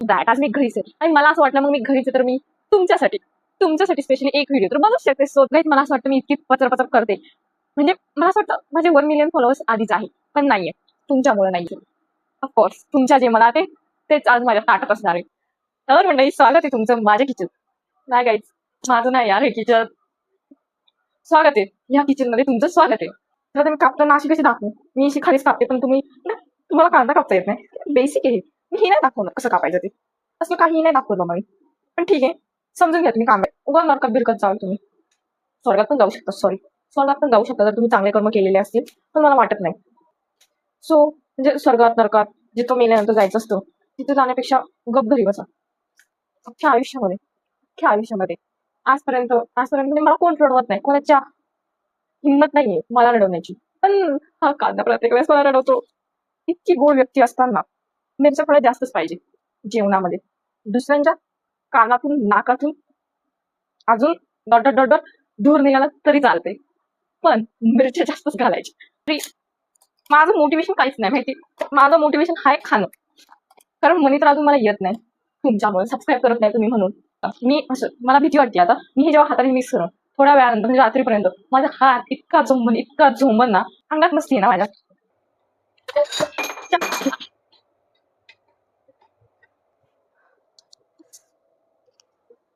That आज मी घरीच आहे आणि मला असं वाटलं मग मी घरीच आहे तर मी तुमच्यासाठी स्पेशली एक व्हिडिओ तर बनवू शकते. सो गाईज मला असं वाटतं मी इतकी पचर करते म्हणजे मला असं वाटतं माझे 1 मिलियन फॉलोअर्स आधीच आहे पण नाहीये तुमच्यामुळे नाहीये. ऑफकोर्स तुमच्या जे मला तेच आज माझ्या ताटात असणार आहे. तर मंडळी स्वागत आहे तुमचं माझ्या किचन. नाही गाईज माझं नाही यार हे किचन. स्वागत आहे ह्या किचन मध्ये तुमचं स्वागत आहे. तर तुम्ही कापताना अशी कशी दाखवू मी अशी खालीच कापते पण तुम्हाला कांदा कापता येत नाही बेसिक आहे. मी हे नाही दाखवलं कसं कापायचं ते असं काही नाही दाखवलं मग पण ठीक आहे समजून घ्या तुम्ही कांदा उगा नरकत बिरकत जाऊ तुम्ही स्वर्गात पण जाऊ शकता. स्वर्गात पण जाऊ शकता जर तुम्ही चांगले कर्म केलेले असतील पण मला वाटत नाही. सो म्हणजे स्वर्गात नरकात जिथं मेल्यानंतर जायचं असतं तिथे जाण्यापेक्षा गप घरी बसा. अख्ख्या आयुष्यामध्ये आजपर्यंत म्हणजे मला कोण रडवत नाही कोणाच्या हिंमत नाहीये मला रडवण्याची पण हा कांदा प्रत्येक वेळेस मला रडवतो. इतकी गोड व्यक्ती असताना मिरच्या थोड्या जास्तच पाहिजे जेवणामध्ये. दुसऱ्यांच्या कानातून नाकातून अजून डॉट धूर निघाला तरी चालते पण मिरच्या जास्तच घालायची. तरी माझं मोटिवेशन काहीच नाही माहिती. माझं मोटिवेशन हाय खाणं कारण मनी तर अजून मला येत नाही तुमच्यामुळे सबस्क्राईब करत नाही तुम्ही म्हणून. मी असं मला भीती वाटते आता मी हे जेव्हा हाताने मिक्स करून थोड्या वेळानंतर म्हणजे रात्रीपर्यंत माझा हात इतका झोंबन ना अंगात नसते ना माझ्या.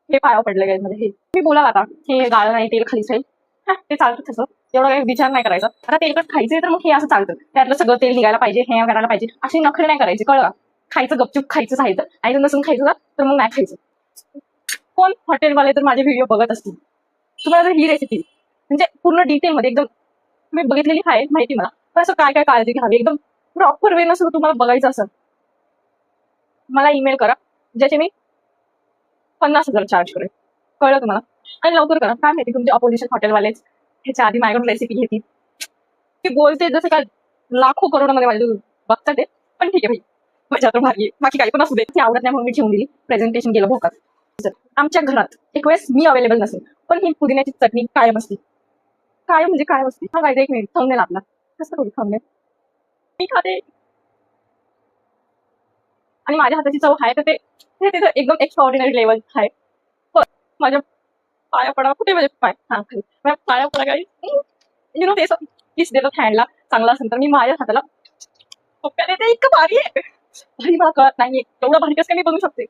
हे पाया पडलं गाईज मध्ये हे मी बोला आता हे गाळं नाही तेल खालीच आहे. ते चालतं तसं एवढा काही विचार नाही करायचा. आता तेलकट खायचंय तर मग हे असं चालतं त्यातलं सगळं तेल निघायला पाहिजे हे करायला पाहिजे असे नखरे नाही करायचे कळलं. खायचं गपचूप खायचं राहायचं आणि जर नसून खायचं तर मग नाही खायचं. कोण हॉटेलवाले तर माझे व्हिडिओ बघत असतील तुम्हाला जर ही रेसिपी म्हणजे पूर्ण डिटेलमध्ये एकदम मी बघितलेली आहे माहिती मला पण असं काय काय काळजी घ्यावी एकदम प्रॉपर वे नसं तुम्हाला बघायचं असं मला ईमेल करा ज्याचे मी 50,000 चार्ज करेल. कळलं तुम्हाला आणि लवकर करा काय माहिती तुमचे अपोजिशन हॉटेलवालेच ह्याच्या आधी माझ्याकडून रेसिपी घेतील. ते बोलते जसं काय लाखो करोडमध्ये माझे बघतात ते पण ठीक आहे भाई मजा तर भारी बाकी काही पण असू दे. ती आवडत नाही म्हणून मी ठेवून दिली प्रेझेंटेशन केलं भोकात. आमच्या घरात एक वेळेस मी अवेलेबल नसेल पण ही पुदिन्याची चटणी कायम असते. कायम म्हणजे कायम असते. हा काय एक मिनिट थंबनेल आपला कसं थोडी थंबनेल मी खाते आणि माझ्या हाताची चव आहे तर ते तिथं एकदम एक्स्ट्राऑर्डिनरी लेवल आहे. पण माझ्या पाया पडा कुठे माझे पाय हा खाली माझ्या पाया पडा काही यु नो ते किस देतात हँडला चांगला असेल तर मी माझ्या हाताला पप्प्या देते इतकं भारी आहे. भारी मला कळत नाहीये एवढं भारी कसं काय मी बनवू शकते.